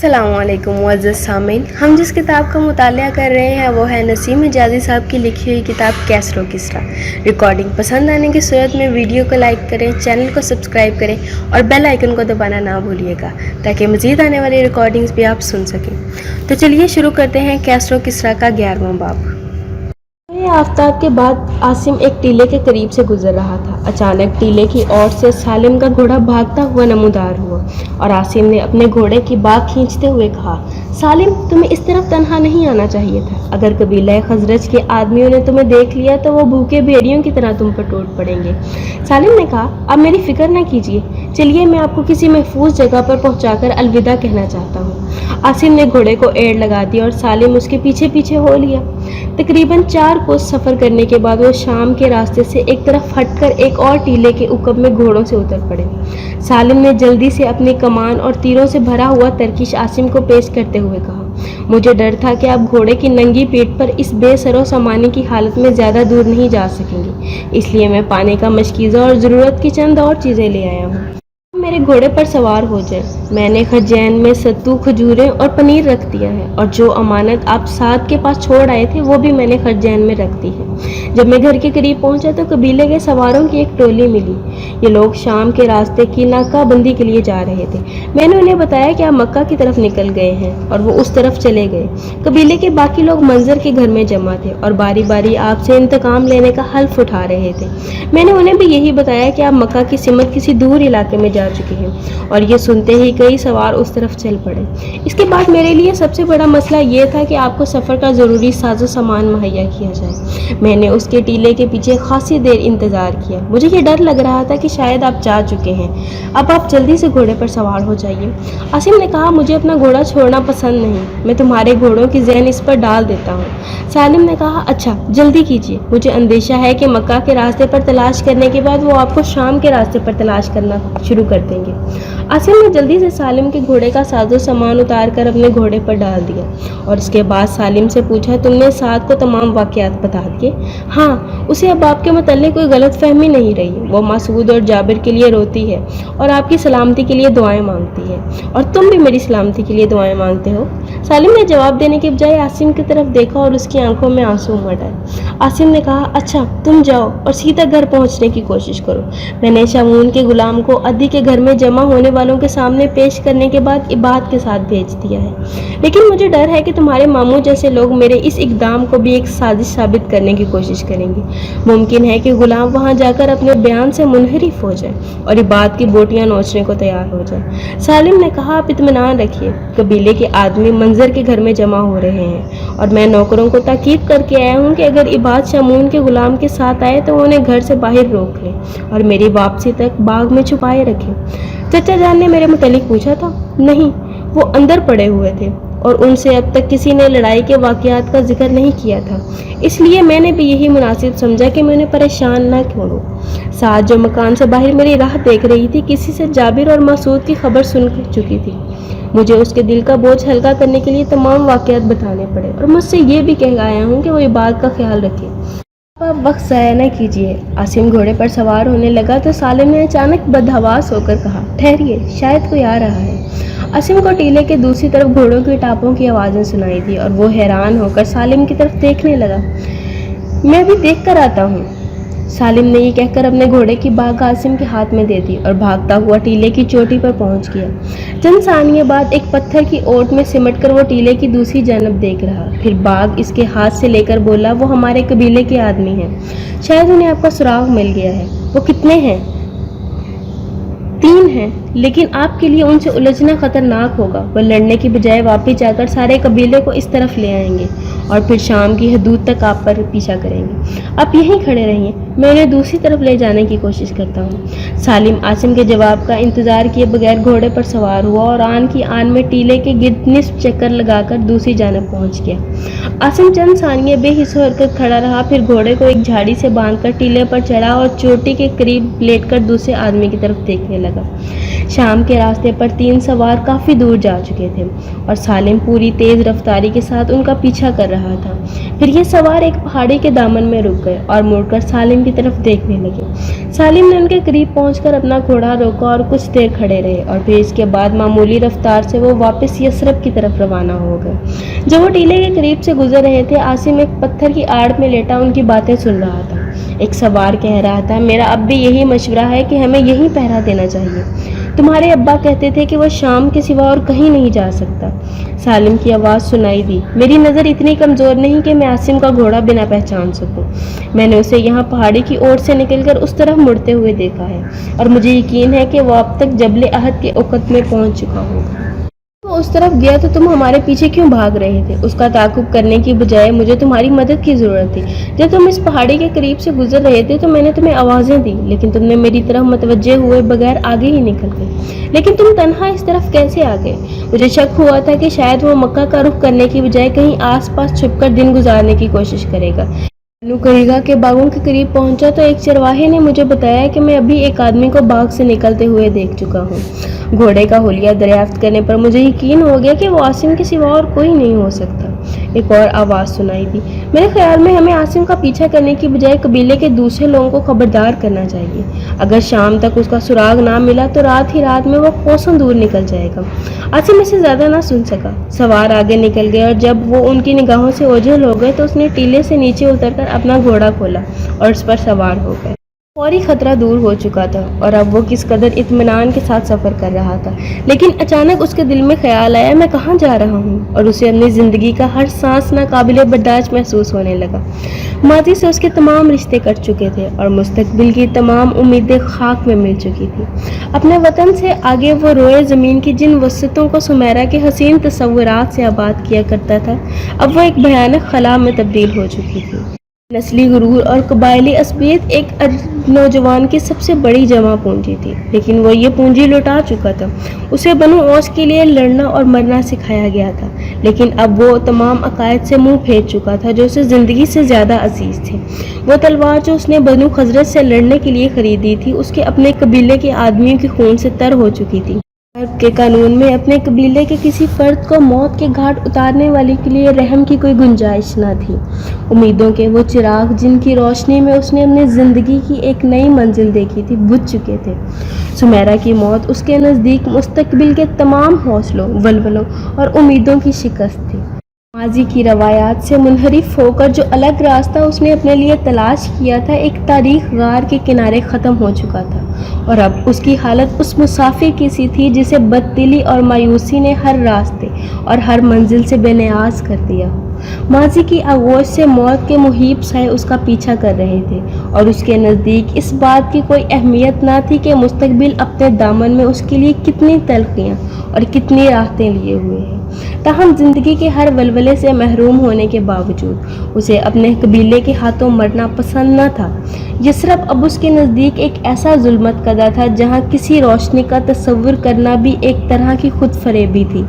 अस्सलाम वालेकुम मुअज़्ज़ज़ सामीन। हम जिस किताब का मुतालिया कर रहे हैं वो है नसीम हिजाज़ी साहब की लिखी हुई किताब कैसरो किसरा। रिकॉर्डिंग पसंद आने की सूरत में वीडियो को लाइक करें, चैनल को सब्सक्राइब करें और बेल आइकन को दबाना ना भूलिएगा ताकि मज़ीद आने वाली रिकॉर्डिंग्स भी आप सुन सकें। तो चलिए शुरू करते हैं कैसरो किसरा का 11वां बाब। आफ्ताब के बाद आसिम एक टीले के करीब से गुजर रहा था। अचानक टीले की ओर से सालिम का घोड़ा भागता हुआ नमूदार हुआ और आसिम ने अपने घोड़े की बाग खींचते हुए कहा, सालिम तुम्हें इस तरफ तन्हा नहीं आना चाहिए था। अगर कबीला खजरज के आदमियों ने तुम्हें देख लिया तो वो भूखे भेड़ियों की तरह तुम पर टूट पड़ेंगे। सालिम ने कहा, अब मेरी फिक्र न कीजिए, चलिए मैं आपको किसी महफूज जगह पर पहुंचाकर अलविदा कहना चाहता हूँ। आसिम ने घोड़े को एड़ लगा दी और सालिम उसके पीछे पीछे हो लिया। तकरीबन 4 कोस सफ़र करने के बाद वो शाम के रास्ते से एक तरफ हटकर एक और टीले के उकब में घोड़ों से उतर पड़े। सालिम ने जल्दी से अपनी कमान और तीरों से भरा हुआ तरकीश आसिम को पेश करते हुए कहा, मुझे डर था कि आप घोड़े की नंगी पीठ पर इस बेसरो सामानी की हालत में ज़्यादा दूर नहीं जा सकेंगे, इसलिए मैं पानी का मशकीज़ा और ज़रूरत की चंद और चीज़ें ले आया हूँ। मेरे घोड़े पर सवार हो जाए। मैंने खजैन में सत्तू, खजूरें और पनीर रख दिया है और जो अमानत आप साद के पास छोड़ आए थे वो भी मैंने खजैन में रख दी है। जब मैं घर के करीब पहुंचा तो कबीले के सवारों की एक टोली मिली। ये लोग शाम के रास्ते की नाकाबंदी के लिए जा रहे थे। मैंने उन्हें बताया कि आप मक्का की तरफ निकल गए हैं और वो उस तरफ चले गए। कबीले के बाकी लोग मंजर के घर में जमा थे और बारी बारी आपसे इंतकाम लेने का हल्फ उठा रहे थे। मैंने उन्हें भी यही बताया कि आप मक्का की सिमत किसी दूर इलाके में जा चुके हैं और ये सुनते ही कई सवार उस तरफ चल पड़े। इसके बाद मेरे लिए सबसे बड़ा मसला ये था कि आपको सफ़र का ज़रूरी साजो सामान मुहैया किया जाए। मैंने उसके टीले के पीछे खासी देर इंतज़ार किया। मुझे ये डर लग रहा था कि शायद आप जा चुके हैं। अब आप जल्दी से घोड़े पर सवार हो जाइए। आसिम ने कहा, मुझे अपना घोड़ा छोड़ना पसंद नहीं, मैं तुम्हारे घोड़ों की जहन इस पर डाल देता हूँ। सालिम ने कहा, अच्छा जल्दी कीजिए, मुझे अंदेशा है कि मक्का के रास्ते पर तलाश करने के बाद वो आपको शाम के रास्ते पर तलाश करना शुरू कर देंगे। आसिम ने जल्दी से सालिम के घोड़े का साजो सामान उतार कर अपने घोड़े पर डाल दिया और उसके बाद सालिम से पूछा, तुमने साद को तमाम वाक़यात बता दिए? हाँ, उसे अब आपके मुताल्लिक़ कोई गलत फहमी नहीं रही। वो मसूद और जाबिर के लिए रोती है और आपकी सलामती के लिए दुआएं मांगती है और तुम भी मेरी सलामती के लिए दुआएं मांगते हो। सालिम ने जवाब देने के बजाय आसिम की तरफ देखा और उसकी आंखों में आंसू उमड़ आए। आसिम ने कहा, अच्छा तुम जाओ और सीधा घर पहुंचने की कोशिश करो। मैंने शामून के गुलाम को अद्दी के घर में जमा होने वालों के सामने पेश करने के बाद इबाद के साथ भेज दिया है, लेकिन मुझे डर है कि तुम्हारे मामू जैसे लोग मेरे इस इकदाम को भी एक साजिश साबित करने की कोशिश करेंगे। मुमकिन है कि गुलाम वहां जाकर अपने बयान से मुनहरिफ हो जाए और इबाद की बोटियां नोचने को तैयार हो जाए। सालिम ने कहा, आप इत्मीनान रखिए, कबीले के आदमी मंजर के घर में जमा हो रहे हैं और मैं नौकरों को ताकीद करके आया हूँ कि अगर इबाद शामून के गुलाम के साथ आए तो उन्हें घर से बाहर रोक लें और मेरी वापसी तक बाग में छुपाए रखें। चचा जान ने मेरे मुतालिक पूछा था। नहीं, वो अंदर पड़े हुए थे और उनसे अब तक किसी ने लड़ाई के वाक़यात का जिक्र नहीं किया था, इसलिए मैंने भी यही मुनासिब समझा कि मैं उन्हें परेशान ना करूं। साथ जो मकान से बाहर मेरी राह देख रही थी, किसी से जाबिर और मसूद की खबर सुन चुकी थी। मुझे उसके दिल का बोझ हल्का करने के लिए तमाम वाक़यात बताने पड़े और मुझसे ये भी कह आया हूँ कि वो इबाद का ख्याल रखे। आप वक्त ज़ाया न कीजिए। आसिम घोड़े पर सवार होने लगा तो सालिम ने अचानक बदहवास होकर कहा, ठहरिए, शायद कोई आ रहा है। आसिम को टीले के दूसरी तरफ घोड़ों की टापों की आवाज़ें सुनाई दी और वो हैरान होकर सालिम की तरफ देखने लगा। मैं भी देख कर आता हूँ। सालिम ने ये कहकर अपने घोड़े की बाग आसिम के हाथ में दे दी और भागता हुआ टीले की चोटी पर पहुंच गया। चंद सानियों बाद एक पत्थर की ओट में सिमटकर वो टीले की दूसरी जानब देख रहा। फिर बाग इसके हाथ से लेकर बोला, वो हमारे कबीले के आदमी हैं, शायद उन्हें आपका सुराग मिल गया है। वो कितने हैं? 3 हैं, लेकिन आपके लिए उनसे उलझना खतरनाक होगा। वह लड़ने की बजाय वापस जाकर सारे कबीले को इस तरफ ले आएंगे और फिर शाम की हदूद तक आप पर पीछा करेंगे। आप यहीं खड़े रहिए, मैं उन्हें दूसरी तरफ ले जाने की कोशिश करता हूँ। सालिम आसिम के जवाब का इंतज़ार किए बगैर घोड़े पर सवार हुआ और आन की आन में टीले के गिर्द निस्फ चक्कर लगाकर दूसरी जानब पहुँच गया। आसिम चंद सानिये बेहिस्सो हरकत खड़ा रहा, फिर घोड़े को एक झाड़ी से बांधकर टीले पर चढ़ा और चोटी के करीब लेटकर दूसरे आदमी की तरफ देखने लगा। शाम के रास्ते पर 3 सवार काफ़ी दूर जा चुके थे और सालिम पूरी तेज़ रफ्तारी के साथ उनका पीछा कर रहा था। फिर ये सवार एक पहाड़ी के दामन में रुक गए और मुड़कर सालिम سالم کی طرف دیکھنے لگے۔ سالم نے ان کے قریب پہنچ کر اپنا گھوڑا روکا اور کچھ دیر کھڑے رہے، اور پھر اس کے بعد معمولی رفتار سے وہ واپس یثرب کی طرف روانہ ہو گئے۔ جب وہ ٹیلے کے قریب سے گزر رہے تھے، عاصم ایک پتھر کی آڑ میں لیٹا ان کی باتیں سن رہا تھا۔ ایک سوار کہہ رہا تھا، میرا اب بھی یہی مشورہ ہے کہ ہمیں یہیں پہرا دینا چاہیے۔ تمہارے ابا کہتے تھے کہ وہ شام کے سوا اور کہیں نہیں جا سکتا۔ سالم کی آواز سنائی دی، میری نظر اتنی کمزور نہیں کہ میں عاصم کا گھوڑا بنا پہچان سکوں۔ میں نے اسے یہاں پہاڑی کی اوٹ سے نکل کر اس طرف مڑتے ہوئے دیکھا ہے، اور مجھے یقین ہے کہ وہ اب تک جبل عہد کے اوقت میں پہنچ چکا ہوگا۔ وہ اس طرف گیا تو تم ہمارے پیچھے کیوں بھاگ رہے تھے؟ اس کا تعاقب کرنے کی بجائے مجھے تمہاری مدد کی ضرورت تھی۔ جب تم اس پہاڑی کے قریب سے گزر رہے تھے تو میں نے تمہیں آوازیں دی، لیکن تم نے میری طرف متوجہ ہوئے بغیر آگے ہی نکل گئے۔ لیکن تم تنہا اس طرف کیسے آ گئے؟ مجھے شک ہوا تھا کہ شاید وہ مکہ کا رخ کرنے کی بجائے کہیں آس پاس چھپ کر دن گزارنے کی کوشش کرے گا۔ کہے گا کہ باغوں کے قریب پہنچا تو ایک چرواہے نے مجھے بتایا کہ میں ابھی ایک آدمی کو باغ سے نکلتے ہوئے دیکھ چکا ہوں۔ گھوڑے کا حلیہ دریافت کرنے پر مجھے یقین ہو گیا کہ وہ عاصم کے سوا اور کوئی نہیں ہو سکتا۔ ایک اور آواز سنائی دی، میرے خیال میں ہمیں عاصم کا پیچھا کرنے کی بجائے قبیلے کے دوسرے لوگوں کو خبردار کرنا چاہیے۔ اگر شام تک اس کا سراغ نہ ملا تو رات ہی رات میں وہ کوسوں دور نکل جائے گا۔ عاصم اسے زیادہ نہ سن سکا۔ سوار آگے نکل گئے، اور جب وہ ان کی نگاہوں سے اوجھل ہو گئے تو اس نے ٹیلے سے نیچے اتر کر اپنا گھوڑا کھولا اور اس پر سوار ہو گئے۔ فوری خطرہ دور ہو چکا تھا، اور اب وہ کس قدر اطمینان کے ساتھ سفر کر رہا تھا۔ لیکن اچانک اس کے دل میں خیال آیا، میں کہاں جا رہا ہوں؟ اور اسے اپنی زندگی کا ہر سانس ناقابل برداشت محسوس ہونے لگا۔ ماضی سے اس کے تمام رشتے کٹ چکے تھے، اور مستقبل کی تمام امیدیں خاک میں مل چکی تھی۔ اپنے وطن سے آگے وہ روئے زمین کی جن وسعتوں کو سمیرا کے حسین تصورات سے آباد کیا کرتا تھا، اب وہ ایک بھیانک خلا میں تبدیل ہو چکی تھی۔ نسلی غرور اور قبائلی عصبیت ایک نوجوان کی سب سے بڑی جمع پونجی تھی، لیکن وہ یہ پونجی لوٹا چکا تھا۔ اسے بنو اوس کے لیے لڑنا اور مرنا سکھایا گیا تھا، لیکن اب وہ تمام عقائد سے منہ پھیر چکا تھا جو اسے زندگی سے زیادہ عزیز تھے۔ وہ تلوار جو اس نے بنو خزرج سے لڑنے کے لیے خریدی تھی، اس کے اپنے قبیلے کے آدمیوں کے خون سے تر ہو چکی تھی۔ عرب کے قانون میں اپنے قبیلے کے کسی فرد کو موت کے گھاٹ اتارنے والے کے لیے رحم کی کوئی گنجائش نہ تھی۔ امیدوں کے وہ چراغ جن کی روشنی میں اس نے اپنی زندگی کی ایک نئی منزل دیکھی تھی، بجھ چکے تھے۔ سمیرا کی موت اس کے نزدیک مستقبل کے تمام حوصلوں، ولولوں اور امیدوں کی شکست تھی۔ ماضی کی روایات سے منحرف ہو کر جو الگ راستہ اس نے اپنے لیے تلاش کیا تھا، ایک تاریخ غار کے کنارے ختم ہو چکا تھا، اور اب اس کی حالت اس مسافر کی سی تھی جسے بددلی اور مایوسی نے ہر راستے اور ہر منزل سے بے نیاز کر دیا ہو۔ ماضی کی آغوش سے موت کے مہیب سائے اس کا پیچھا کر رہے تھے، اور اس کے نزدیک اس بات کی کوئی اہمیت نہ تھی کہ مستقبل اپنے دامن میں اس کے لیے کتنی تلخیاں اور کتنی راحتیں لیے ہوئے ہے۔ تاہم زندگی کے ہر ولولے سے محروم ہونے کے باوجود اسے اپنے قبیلے کے ہاتھوں مرنا پسند نہ تھا۔ یثرب اب اس کے نزدیک ایک ایسا ظلمت قدہ تھا جہاں کسی روشنی کا تصور کرنا بھی ایک طرح کی خود فریبی تھی،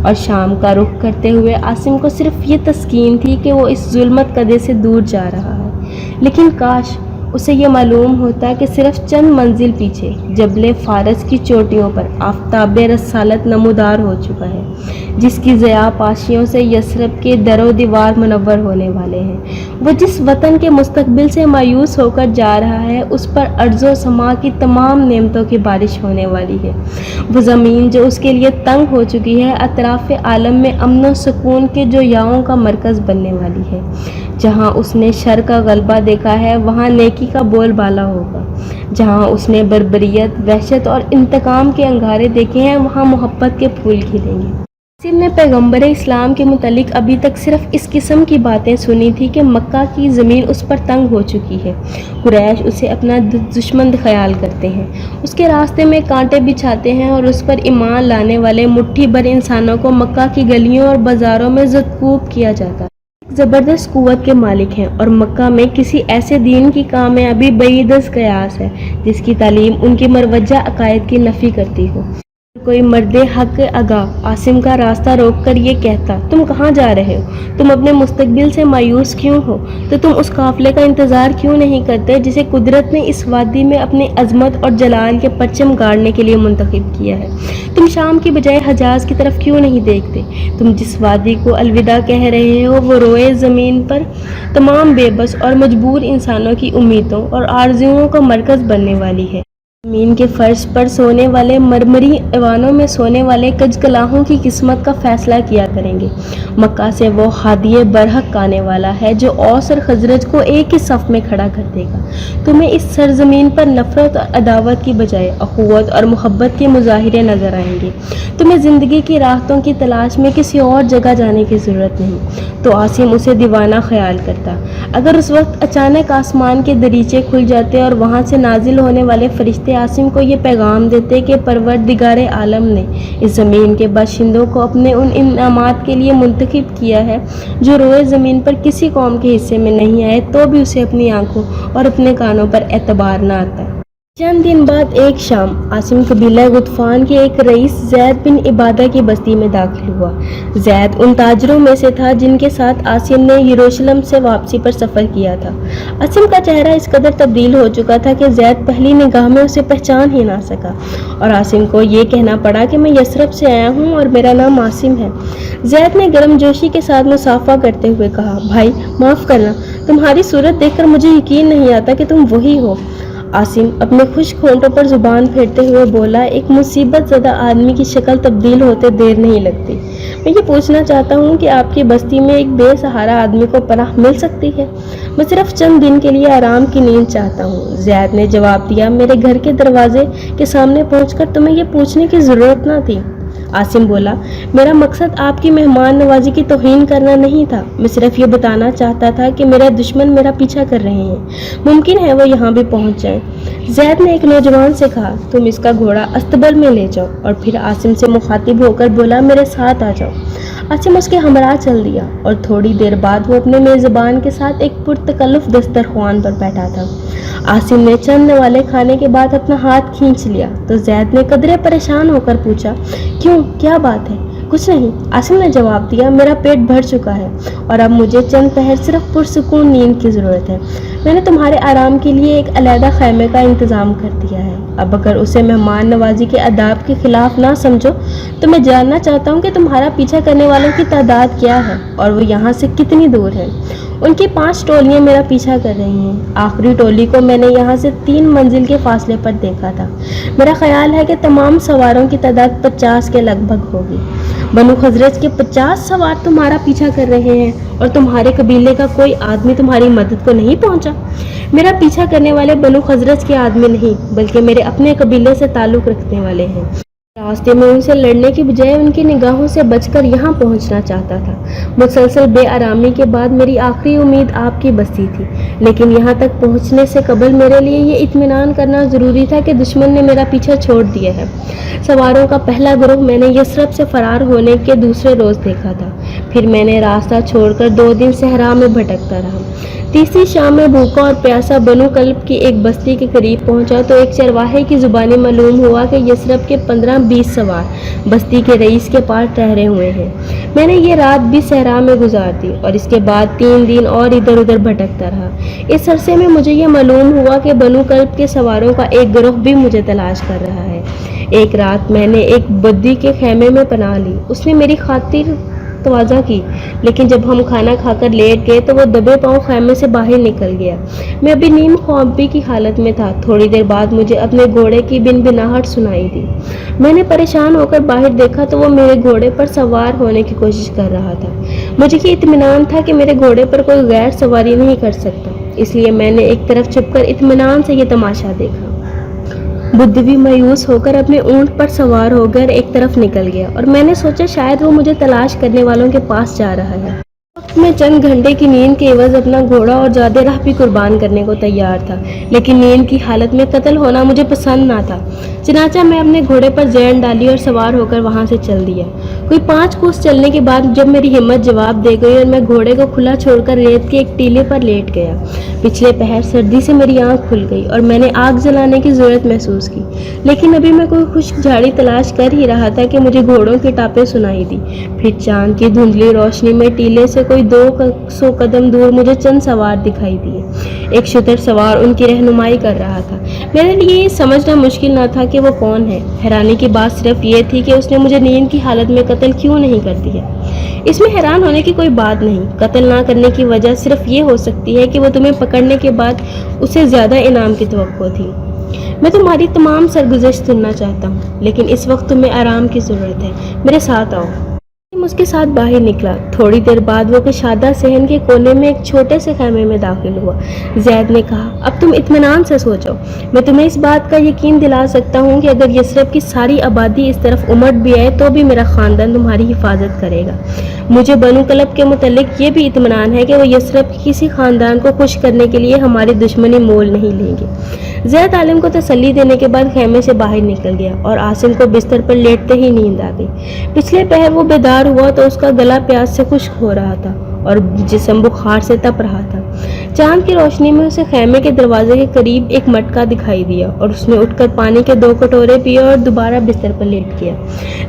اور شام کا رخ کرتے ہوئے عاصم کو صرف یہ تسکین تھی کہ وہ اس ظلمت قدے سے دور جا رہا ہے۔ لیکن کاش اسے یہ معلوم ہوتا کہ صرف چند منزل پیچھے جبل فارس کی چوٹیوں پر آفتاب رسالت نمودار ہو چکا ہے، جس کی ضیاء پاشیوں سے یثرب کے در و دیوار منور ہونے والے ہیں۔ وہ جس وطن کے مستقبل سے مایوس ہو کر جا رہا ہے، اس پر ارض و سما کی تمام نعمتوں کی بارش ہونے والی ہے۔ وہ زمین جو اس کے لیے تنگ ہو چکی ہے، اطراف عالم میں امن و سکون کے جویاؤں کا مرکز بننے والی ہے۔ جہاں اس نے شر کا غلبہ دیکھا ہے، وہاں نیکی کا بول بالا ہوگا۔ جہاں اس نے بربریت، وحشت اور انتقام کے انگارے دیکھے ہیں، وہاں محبت کے پھول کھلیں گے۔ عاصم نے پیغمبر اسلام کے متعلق ابھی تک صرف اس قسم کی باتیں سنی تھی کہ مکہ کی زمین اس پر تنگ ہو چکی ہے، قریش اسے اپنا دشمن خیال کرتے ہیں، اس کے راستے میں کانٹے بچھاتے ہیں، اور اس پر ایمان لانے والے مٹھی بھر انسانوں کو مکہ کی گلیوں اور بازاروں میں زدکوب کیا جاتا ہے۔ زبردست قوت کے مالک ہیں، اور مکہ میں کسی ایسے دین کی کامیابی بعید از قیاس ہے جس کی تعلیم ان کی مروجہ عقائد کی نفی کرتی ہو۔ کوئی مرد حق آگاہ عاصم کا راستہ روک کر یہ کہتا، تم کہاں جا رہے ہو؟ تم اپنے مستقبل سے مایوس کیوں ہو؟ تو تم اس قافلے کا انتظار کیوں نہیں کرتے جسے قدرت نے اس وادی میں اپنی عظمت اور جلال کے پرچم گاڑنے کے لیے منتخب کیا ہے؟ تم شام کی بجائے حجاز کی طرف کیوں نہیں دیکھتے؟ تم جس وادی کو الوداع کہہ رہے ہو وہ روئے زمین پر تمام بے بس اور مجبور انسانوں کی امیدوں اور آرزوؤں کا مرکز بننے والی ہے۔ زمین کے فرش پر سونے والے مرمری ایوانوں میں سونے والے کجکلاہوں کی قسمت کا فیصلہ کیا کریں گے۔ مکہ سے وہ ہادی برحق آنے والا ہے جو اوس اور خزرج کو ایک ہی صف میں کھڑا کر دے گا۔ تمہیں اس سرزمین پر نفرت اور عداوت کی بجائے اخوت اور محبت کے مظاہرے نظر آئیں گے۔ تمہیں زندگی کی راحتوں کی تلاش میں کسی اور جگہ جانے کی ضرورت نہیں۔ تو عاصم اسے دیوانہ خیال کرتا۔ اگر اس وقت اچانک آسمان کے دریچے کھل جاتے اور وہاں سے نازل ہونے والے فرشتے عاصم کو یہ پیغام دیتے کہ پروردگار عالم نے اس زمین کے باشندوں کو اپنے ان انعامات کے لیے منتخب کیا ہے جو روئے زمین پر کسی قوم کے حصے میں نہیں آئے، تو بھی اسے اپنی آنکھوں اور اپنے کانوں پر اعتبار نہ آتا۔ چند دن بعد ایک شام عاصم قبیلہ غطفان کے ایک رئیس زید بن عبادہ کی بستی میں داخل ہوا۔ زید ان تاجروں میں سے تھا جن کے ساتھ عاصم نے یروشلم سے واپسی پر سفر کیا تھا۔ عاصم کا چہرہ اس قدر تبدیل ہو چکا تھا کہ زید پہلی نگاہ میں اسے پہچان ہی نہ سکا، اور عاصم کو یہ کہنا پڑا کہ میں یثرب سے آیا ہوں اور میرا نام عاصم ہے۔ زید نے گرم جوشی کے ساتھ مصافحہ کرتے ہوئے کہا، بھائی معاف کرنا، تمہاری صورت دیکھ کر مجھے یقین نہیں آتا کہ تم وہی ہو۔ عاصم اپنے خشک ہونٹوں پر زبان پھیرتے ہوئے بولا، ایک مصیبت زدہ آدمی کی شکل تبدیل ہوتے دیر نہیں لگتی۔ میں یہ پوچھنا چاہتا ہوں کہ آپ کی بستی میں ایک بے سہارا آدمی کو پناہ مل سکتی ہے؟ میں صرف چند دن کے لیے آرام کی نیند چاہتا ہوں۔ زید نے جواب دیا، میرے گھر کے دروازے کے سامنے پہنچ کر تمہیں یہ پوچھنے کی ضرورت نہ تھی۔ عاصم بولا، میرا مقصد آپ کی مہمان نوازی کی توہین کرنا نہیں تھا، میں صرف یہ بتانا چاہتا تھا کہ میرا دشمن میرا پیچھا کر رہے ہیں، ممکن ہے وہ یہاں بھی پہنچ جائیں۔ زید نے ایک نوجوان سے کہا، تم اس کا گھوڑا استبل میں لے جاؤ، اور پھر عاصم سے مخاطب ہو کر بولا، میرے ساتھ آ جاؤ۔ عاصم اس کے ہمراہ چل دیا، اور تھوڑی دیر بعد وہ اپنے میزبان کے ساتھ ایک پرتکلف دسترخوان پر بیٹھا تھا۔ عاصم نے چند نوالے کھانے کے بعد اپنا ہاتھ کھینچ لیا تو زید نے قدرے پریشان ہو کر پوچھا، کیوں، کیا بات ہے؟ کچھ نہیں، عاصم نے جواب دیا، میرا پیٹ بھر چکا ہے اور اب مجھے چند پہر صرف پرسکون نیند کی ضرورت ہے۔ میں نے تمہارے آرام کے لیے ایک علیحدہ خیمے کا انتظام کر دیا ہے۔ اب اگر اسے مہمان نوازی کے آداب کے خلاف نہ سمجھو تو میں جاننا چاہتا ہوں کہ تمہارا پیچھا کرنے والوں کی تعداد کیا ہے اور وہ یہاں سے کتنی دور ہے۔ ان کی 5 ٹولیاں میرا پیچھا کر رہی ہیں۔ آخری ٹولی کو میں نے یہاں سے 3 منزل کے فاصلے پر دیکھا تھا۔ میرا خیال ہے کہ تمام سواروں کی تعداد 50 کے لگ بھگ ہوگی۔ بنو خزرج کے 50 سوار تمہارا پیچھا کر رہے ہیں اور تمہارے قبیلے کا کوئی آدمی تمہاری مدد کو نہیں پہنچا۔ میرا پیچھا کرنے والے بنو خزرج کے آدمی نہیں بلکہ میرے اپنے قبیلے سے تعلق رکھنے والے ہیں۔ راستے میں ان سے لڑنے کی بجائے ان کی نگاہوں سے بچ کر یہاں پہنچنا چاہتا تھا۔ مسلسل بے آرامی کے بعد میری آخری امید آپ کی بستی تھی، لیکن یہاں تک پہنچنے سے قبل میرے لیے یہ اطمینان کرنا ضروری تھا کہ دشمن نے میرا پیچھا چھوڑ دیا ہے۔ سواروں کا پہلا گروہ میں نے یثرب سے فرار ہونے کے دوسرے روز دیکھا تھا، پھر میں نے راستہ چھوڑ کر 2 دن صحرا میں بھٹکتا رہا۔ تیسری شام میں بھوکا اور پیاسا بنو کلب کی ایک بستی کے قریب پہنچا تو ایک چرواہے کی زبانی معلوم ہوا کہ یثرب کے 15-20 سوار بستی کے رئیس کے پاس ٹھہرے ہوئے ہیں۔ میں نے یہ رات بھی صحرا میں گزار دی اور اس کے بعد 3 دن اور ادھر ادھر بھٹکتا رہا۔ اس عرصے میں مجھے یہ معلوم ہوا کہ بنو کلب کے سواروں کا ایک گروہ بھی مجھے تلاش کر رہا ہے۔ ایک رات میں نے ایک بدی کے خیمے میں پناہ لی، اس نے میری خاطر تواضع کی، لیکن جب ہم کھانا کھا کر لیٹ گئے تو وہ دبے پاؤں خیمے سے باہر نکل گیا۔ میں ابھی نیم خوابی کی حالت میں تھا۔ تھوڑی دیر بعد مجھے اپنے گھوڑے کی بنبناہٹ سنائی دی۔ میں نے پریشان ہو کر باہر دیکھا تو وہ میرے گھوڑے پر سوار ہونے کی کوشش کر رہا تھا۔ مجھے یہ اطمینان تھا کہ میرے گھوڑے پر کوئی غیر سواری نہیں کر سکتا، اس لیے میں نے ایک طرف چھپ کر اطمینان سے یہ تماشا دیکھا۔ بدھوی مایوس ہو کر اپنے اونٹ پر سوار ہو کر ایک طرف نکل گیا اور میں نے سوچا شاید وہ مجھے تلاش کرنے والوں کے پاس جا رہا ہے۔ میں چند گھنٹے کی نیند کے عوض اپنا گھوڑا اور زیادہ راہ بھی قربان کرنے کو تیار تھا، لیکن نیند کی حالت میں قتل ہونا مجھے پسند نہ تھا۔ چنانچہ میں اپنے گھوڑے پر زین ڈالی اور سوار ہو کر وہاں سے چل دیا۔ कोई 5 कोस चलने के बाद जब मेरी हिम्मत जवाब दे गई और मैं घोड़े को खुला छोड़कर रेत के एक टीले पर लेट गया, पिछले पहर सर्दी से मेरी आंख खुल गई और मैंने आग जलाने की ज़रूरत महसूस की। लेकिन अभी मैं कोई खुश्क झाड़ी तलाश कर ही रहा था कि मुझे घोड़ों की टापें सुनाई दी। फिर चांद की धुंधली रोशनी में टीले से कोई 200 कदम दूर मुझे चंद सवार दिखाई दिए। एक शुतर सवार उनकी रहनुमाई कर रहा था। मेरे लिए ये समझना मुश्किल न था कि वो कौन है। हैरानी की बात सिर्फ ये थी कि उसने मुझे नींद की हालत में कत्ल क्यों नहीं कर दिया। इसमें हैरान होने की कोई बात नहीं। कत्ल ना करने की वजह सिर्फ ये हो सकती है कि वो तुम्हें पकड़ने के बाद उसे ज़्यादा इनाम की तवक्को थी। मैं तुम्हारी तमाम सरगुज़श्त सुनना चाहता हूँ, लेकिन इस वक्त तुम्हें आराम की ज़रूरत है। मेरे साथ आओ। उसके साथ बाहर निकला। थोड़ी देर बाद वो कुशादा सहन के कोने में एक छोटे से खैमे में दाखिल हुआ। ज़ैद ने कहा, अब तुम इत्मीनान से सो जाओ। मैं तुम्हें इस बात का यकीन दिला सकता हूँ कि अगर यसरब की सारी आबादी इस तरफ उमड़ भी आए तो भी मेरा ख़ानदान तुम्हारी हिफाजत करेगा। मुझे बनु कलब के मुतल्लिक ये भी इत्मीनान है कि वो यसरब के किसी ख़ानदान को खुश करने के लिए हमारी दुश्मनी मोल नहीं लेंगे। ज़ैद आलिम को तसल्ली देने के बाद खैमे से बाहर निकल गया और आसिम को बिस्तर पर लेटते ही नींद आ गई। पिछले पहर वो बेदार हुआ तो उसका गला प्यास से खुश्क हो रहा था और जिस्म बुखार से तप रहा था। चांद की रोशनी में उसे खैमे के दरवाजे के करीब एक मटका दिखाई दिया और उसने उठकर पानी के 2 कटोरे पिए और दोबारा बिस्तर पर लेट गया।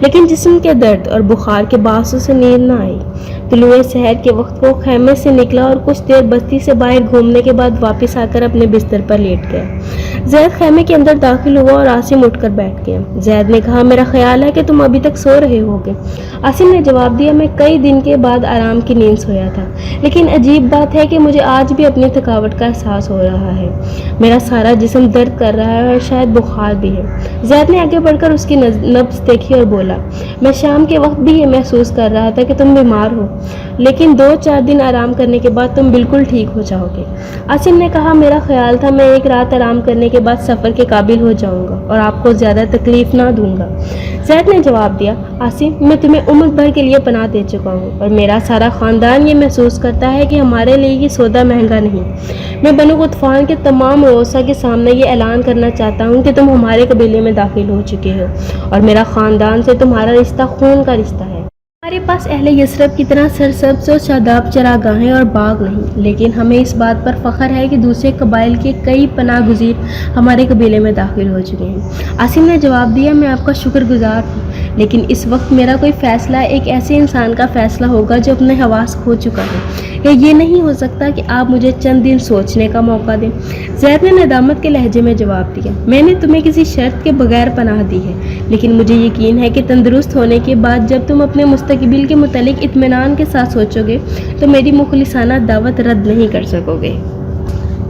लेकिन जिस्म के दर्द और बुखार के बायस उसे नींद न आई। तुलुए सहर के वक्त वो खैमे से निकला और कुछ देर बस्ती से बाहर घूमने के बाद वापस आकर अपने बिस्तर पर लेट गया। ज़ैद खैमे के अंदर दाखिल हुआ और आसिम उठकर बैठ गया। ज़ैद ने कहा, मेरा ख्याल है कि तुम अभी तक सो रहे होगे। आसिम ने जवाब दिया, मैं कई दिन के बाद आराम की नींद सोया था, लेकिन अजीब बात है कि मुझे आज भी अपनी थकावट का एहसास हो रहा है। मेरा सारा जिस्म दर्द कर रहा है और शायद बुखार भी है। ज़ैद ने आगे बढ़कर उसकी नब्ज़ देखी और बोला, मैं शाम के वक्त भी ये महसूस कर रहा था कि तुम बीमार हो, लेकिन 2-4 दिन आराम करने के बाद तुम बिल्कुल ठीक हो जाओगे। आसिम ने कहा, मेरा ख्याल था मैं एक रात आराम करने के बाद सफ़र के काबिल हो जाऊंगा और आपको ज़्यादा तकलीफ ना दूंगा। ज़ैद ने जवाब दिया, आसिम, मैं तुम्हें उम्र भर के लिए पनाह दे चुका हूँ और मेरा सारा ख़ानदान ये महसूस करता है कि हमारे लिए ये सौदा महंगा नहीं। मैं बनु गुतफान के तमाम रोसा के सामने ये ऐलान करना चाहता हूँ कि तुम हमारे कबीले में दाखिल हो चुके हो और मेरा ख़ानदान से तुम्हारा रिश्ता खून का रिश्ता है। हमारे पास अहले यसरब की तरह सरसब्ज़ और शादाब चरागाहें और बाग नहीं, लेकिन हमें इस बात पर फ़ख्र है कि दूसरे कबाइल के कई पनाह गुज़ीर हमारे कबीले में दाखिल हो चुके हैं। आसिम ने जवाब दिया, मैं आपका शुक्रगुजार हूँ, लेकिन इस वक्त मेरा कोई फ़ैसला एक ऐसे इंसान का फ़ैसला होगा जो अपने हवास खो चुका है। या ये नहीं हो सकता कि आप मुझे चंद दिन सोचने का मौका दें। ज़ैद ने नदामत के लहजे में जवाब दिया, मैंने तुम्हें किसी शर्त के बगैर पनाह दी है, लेकिन मुझे यकीन है कि तंदुरुस्त होने के बाद जब तुम अपने मुस्तकबिल के मुतालिक इत्मीनान के साथ सोचोगे तो मेरी मुखलिसाना दावत रद्द नहीं कर सकोगे।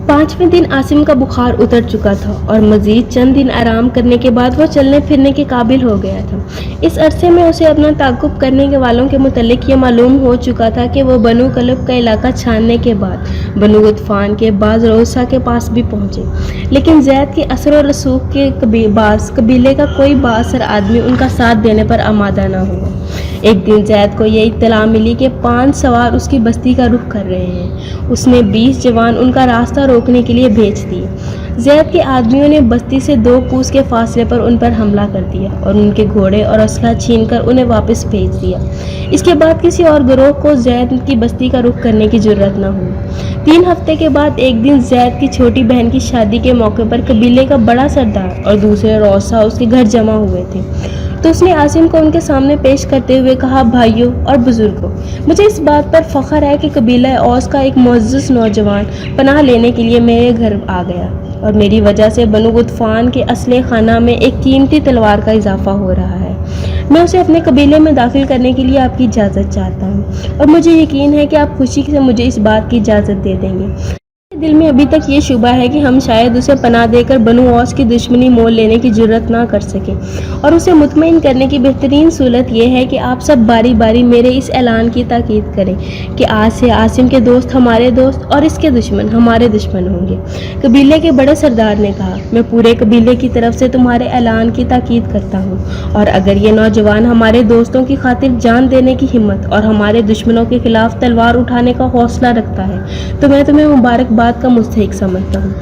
5वें दिन आसिम का बुखार उतर चुका था और मज़ीद चंद दिन आराम करने के बाद वो चलने फिरने के काबिल हो गया था। इस अरसे में उसे अपना ताक़ुब करने के वालों के मुतालिक ये मालूम हो चुका था कि वो बनु कलब का इलाका छानने के बाद बनु गुतफान के बाज़ रोसा के पास भी पहुँचे, लेकिन ज़ैद के असर और रसूख के बाज़ कबीले का कोई बाअसर आदमी उनका साथ देने पर आमादा न हुआ। एक दिन ज़ैद को ये इत्तला मिली कि 5 सवार उसकी बस्ती का रुख कर रहे हैं। उसने 20 जवान उनका रास्ता रोकने के लिए भेज दिए। ज़ैद के आदमियों ने बस्ती से 2 कोस के फासले पर उन पर हमला कर दिया और उनके घोड़े और असला छीनकर उन्हें वापस भेज दिया। इसके बाद किसी और गिरोह को ज़ैद की बस्ती का रुख करने की ज़रूरत न हुई। 3 हफ्ते के बाद एक दिन ज़ैद की छोटी बहन की शादी के मौके पर कबीले का बड़ा सरदार और दूसरे रौसा उसके घर जमा हुए थे, तो उसने आसिम को उनके सामने पेश करते हुए कहा, भाइयों और बुजुर्गों, मुझे इस बात पर फ़ख्र है कि कबीला औस का एक मुअज़्ज़ज़ नौजवान पनाह लेने के लिए मेरे घर आ गया और मेरी वजह से बनु गुतफान के असले खाना में एक कीमती तलवार का इजाफा हो रहा है। मैं उसे अपने कबीले में दाखिल करने के लिए आपकी इजाज़त चाहता हूँ और मुझे यकीन है कि आप खुशी से मुझे इस बात की इजाज़त दे देंगे। दिल में अभी तक ये शुबा है कि हम शायद उसे पनाह देकर बनु औस की दुश्मनी मोल लेने की जुर्रत ना कर सकें, और उसे मुतमईन करने की बेहतरीन सूरत यह है कि आप सब बारी बारी मेरे इस ऐलान की ताकीद करें कि आज से आसिम के दोस्त हमारे दोस्त और इसके दुश्मन हमारे दुश्मन होंगे। कबीले के बड़े सरदार ने कहा, मैं पूरे कबीले की तरफ से तुम्हारे ऐलान की ताकीद करता हूँ, और अगर ये नौजवान हमारे दोस्तों की खातिर जान देने की हिम्मत और हमारे दुश्मनों के खिलाफ तलवार उठाने का हौसला रखता है तो मैं तुम्हें मुबारकबाद बات का मुस्तहिक समझता हूँ।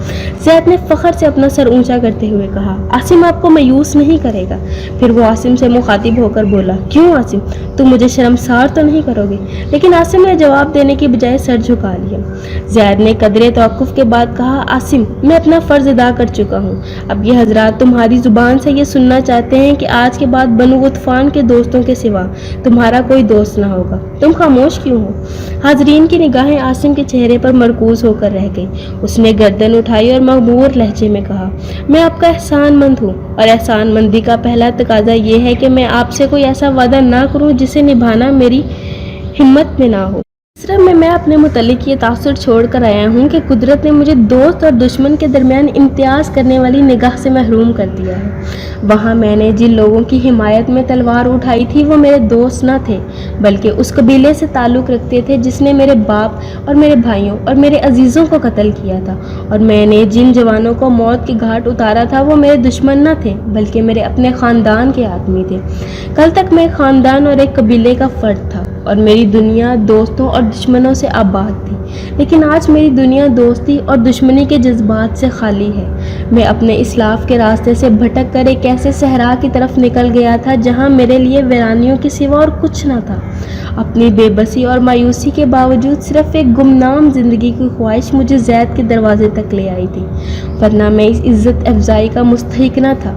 ज़ैद ने फ़ख्र से अपना सर ऊंचा करते हुए कहा, आसिम आपको मायूस नहीं करेगा। फिर वो आसिम से मुखातिब होकर बोला, क्यों आसिम, तुम मुझे शर्मसार तो नहीं करोगे? लेकिन आसिम ने जवाब देने की बजाय सर झुका लिया। ज़ैद ने कदरे तवक्कुफ के बाद कहा, आसिम मैं अपना फ़र्ज़ अदा कर चुका हूँ। अब ये हजरात तुम्हारी ज़ुबान से ये सुनना चाहते हैं कि आज के बाद बनु गुतफ़ान के दोस्तों के सिवा तुम्हारा कोई दोस्त ना होगा। तुम खामोश क्यों हो? हाजरीन की निगाहें आसिम के चेहरे पर मरकूज होकर रह गई। उसने गर्दन उठाई और मगमूर लहजे में कहा, मैं आपका एहसानमंद हूँ और एहसानमंदी का पहला तकाजा ये है कि मैं आपसे कोई ऐसा वादा ना करूँ जिसे निभाना मेरी हिम्मत में ना हो। तीसरा मैं अपने मुतल्लिक ये तासुर छोड़ कर आया हूँ कि कुदरत ने मुझे दोस्त और दुश्मन के दरमियान इम्तियाज़ करने वाली निगाह से महरूम कर दिया है। वहाँ मैंने जिन लोगों की हिमायत में तलवार उठाई थी वो मेरे दोस्त न थे, बल्कि उस कबीले से ताल्लुक़ रखते थे जिसने मेरे बाप और मेरे भाइयों और मेरे अजीज़ों को कत्ल किया था। और मैंने जिन जवानों को मौत के घाट उतारा था वो मेरे दुश्मन न थे, बल्कि मेरे अपने ख़ानदान के आदमी थे। कल तक मैं ख़ानदान और एक कबीले का फ़र्द था और मेरी दुनिया दोस्तों और दुश्मनों से आबाद थी, लेकिन आज मेरी दुनिया दोस्ती और दुश्मनी के जज्बात से खाली है। मैं अपने इस्लाफ के रास्ते से भटक कर एक ऐसे सहरा की तरफ निकल गया था जहां मेरे लिए वीरानियों के सिवा और कुछ न था। अपनी बेबसी और मायूसी के बावजूद सिर्फ एक गुमनाम ज़िंदगी की ख्वाहिश मुझे ज़ैद के दरवाजे तक ले आई थी, वरना मैं इस इज़्ज़त अफजाई का मुस्तहिक न था।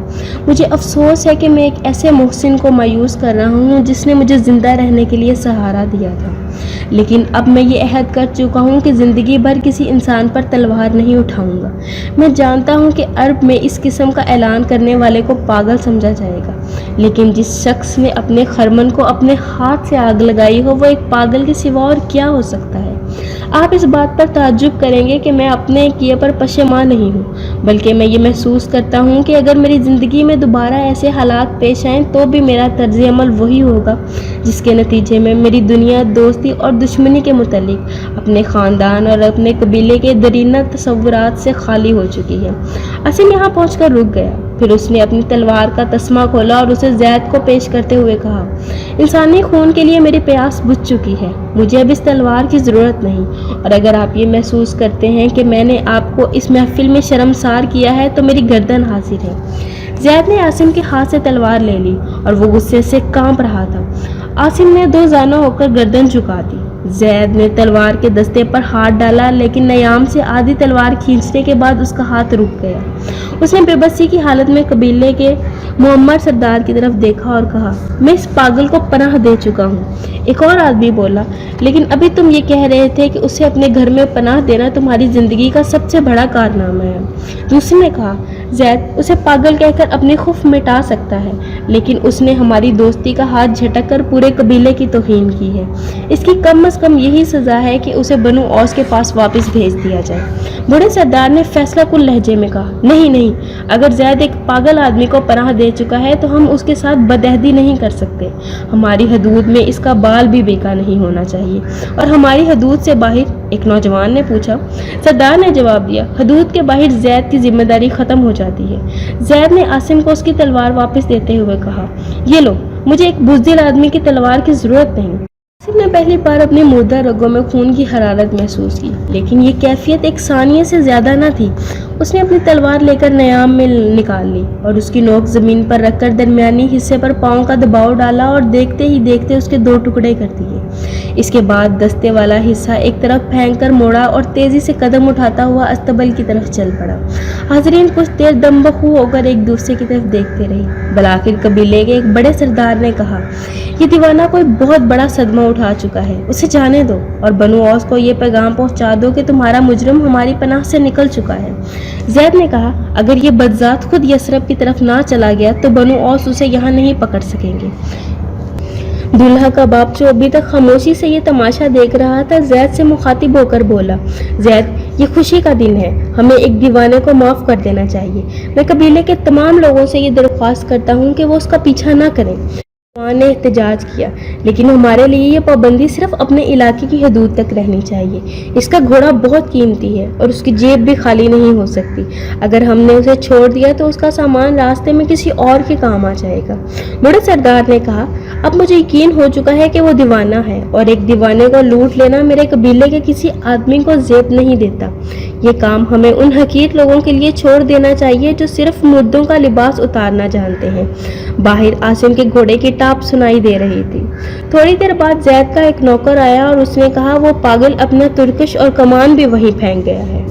मुझे अफसोस है कि मैं एक ऐसे मोहसिन को मायूस कर रहा हूँ जिसने मुझे ज़िंदा रहने के लिए सहारा दिया था, लेकिन अब मैं ये अहद कर चुका हूँ कि ज़िंदगी भर किसी इंसान पर तलवार नहीं उठाऊँगा। मैं जानता हूँ कि अरब में इस किस्म का ऐलान करने वाले को पागल समझा जाएगा, लेकिन जिस शख्स ने अपने खरमन को अपने हाथ से आग लगाई हो वो एक पागल के सिवा और क्या हो सकता है। आप इस बात पर ताज्जुब करेंगे कि मैं अपने किए पर पशेमान नहीं हूँ, बल्कि मैं ये महसूस करता हूँ कि अगर मेरी ज़िंदगी में दोबारा ऐसे हालात पेश आएँ तो भी मेरा तर्ज़ अमल वही होगा जिसके नतीजे में मेरी दुनिया दोस्ती और दुश्मनी के मुतल्लिक अपने ख़ानदान और अपने कबीले के दरीना तसव्वुरात से खाली हो चुकी है। आसिम यहाँ पहुँचकर रुक गया। फिर उसने अपनी तलवार का तस्मा खोला और उसे ज़ैद को पेश करते हुए कहा, इंसानी खून के लिए मेरी प्यास बुझ चुकी है, मुझे अब इस तलवार की ज़रूरत नहीं। और अगर आप ये महसूस करते हैं कि मैंने आपको इस महफिल में शर्मसार किया है तो मेरी गर्दन हाजिर है। ज़ैद ने आसिम के हाथ से तलवार ले ली और वो गुस्से से कांप रहा था। आसिम ने दो जाना होकर गर्दन झुका दी। ज़ैद ने तलवार के दस्ते पर हाथ डाला, लेकिन नयाम से आधी तलवार खींचने के बाद उसका हाथ रुक गया। उसने बेबसी की हालत में कबीले के मुअम्मर सरदार की तरफ देखा और कहा, मैं इस पागल को पनाह दे चुका हूँ। एक और आदमी बोला, लेकिन अभी तुम ये कह रहे थे कि उसे अपने घर में पनाह देना तुम्हारी ज़िंदगी का सबसे बड़ा कारनामा है। दूसरे ने कहा, ज़ैद उसे पागल कहकर अपने खौफ मिटा सकता है, लेकिन उसने हमारी दोस्ती का हाथ झटक कर पूरे कबीले की तौहीन की है। इसकी कम अज़ कम यही सज़ा है कि उसे बनु औस के पास वापस भेज दिया जाए। बूढ़े सरदार ने फैसला कुल लहजे में कहा, नहीं नहीं, अगर ज़ैद एक पागल आदमी को पनाह दे चुका है तो हम उसके साथ बदअहदी नहीं कर सकते। हमारी हदूद में इसका बाल भी बेका नहीं होना चाहिए। और हमारी हदूद से बाहर? एक नौजवान ने पूछा। सरदार ने जवाब दिया, हदूद के बाहर ज़ैद की जिम्मेदारी ख़त्म हो जाती है। ज़ैद ने आसिम को उसकी तलवार वापस देते हुए कहा, ये लो, मुझे एक बुज़दिल आदमी की तलवार की ज़रूरत नहीं। आसिम ने पहली बार अपने मुर्दा रगों में खून की हरारत महसूस की, लेकिन ये कैफियत एक सानिये से ज़्यादा न थी। उसने अपनी तलवार लेकर नयाम में निकाल ली और उसकी नोक ज़मीन पर रखकर दरमियानी हिस्से पर पाँव का दबाव डाला और देखते ही देखते उसके दो टुकड़े कर दिए। इसके बाद दस्ते वाला हिस्सा एक तरफ फेंक कर मोड़ा और तेज़ी से कदम उठाता हुआ अस्तबल की तरफ चल पड़ा। हाज़रीन कुछ देर दमबखू होकर एक दूसरे की तरफ देखते रहे। बलाखिर कबीले के एक बड़े सरदार ने कहा, ये दीवाना कोई बहुत बड़ा सदमा उठा चुका है, उसे जाने दो और बनु औस को ये पैगाम पहुंचा दो कि तुम्हारा मुजरिम हमारी पनाह से निकल चुका है। ज़ैद ने कहा, अगर ये बदजात खुद यसरब की तरफ ना चला गया तो बनु औस उसे यहाँ नहीं पकड़ सकेंगे। दूल्हा का बाप जो अभी तक खामोशी से ये तमाशा देख रहा था, ज़ैद से मुखातिब होकर बोला, ज़ैद ये खुशी का दिन है, हमें एक दीवाने को माफ़ कर देना चाहिए। मैं कबीले के तमाम लोगों से ये दरख्वास्त करता हूँ कि वो उसका पीछा ना करें। जवान ने एहतजाज किया, लेकिन हमारे लिए ये पाबंदी सिर्फ अपने इलाके की हदूद तक रहनी चाहिए। इसका घोड़ा बहुत कीमती है और उसकी जेब भी खाली नहीं हो सकती। अगर हमने उसे छोड़ दिया तो उसका सामान रास्ते में किसी और के काम आ जाएगा। बड़े सरदार ने कहा, अब मुझे यकीन हो चुका है कि वो दीवाना है और एक दीवाने को लूट लेना मेरे कबीले के किसी आदमी को जेब नहीं देता। یہ کام ہمیں ان حقیر لوگوں کے لیے چھوڑ دینا چاہیے جو صرف مردوں کا لباس اتارنا جانتے ہیں۔ باہر عاصم کے گھوڑے کی ٹاپ سنائی دے رہی تھی۔ تھوڑی دیر بعد زید کا ایک نوکر آیا اور اس نے کہا وہ پاگل اپنا ترکش اور کمان بھی وہیں پھینک گیا ہے۔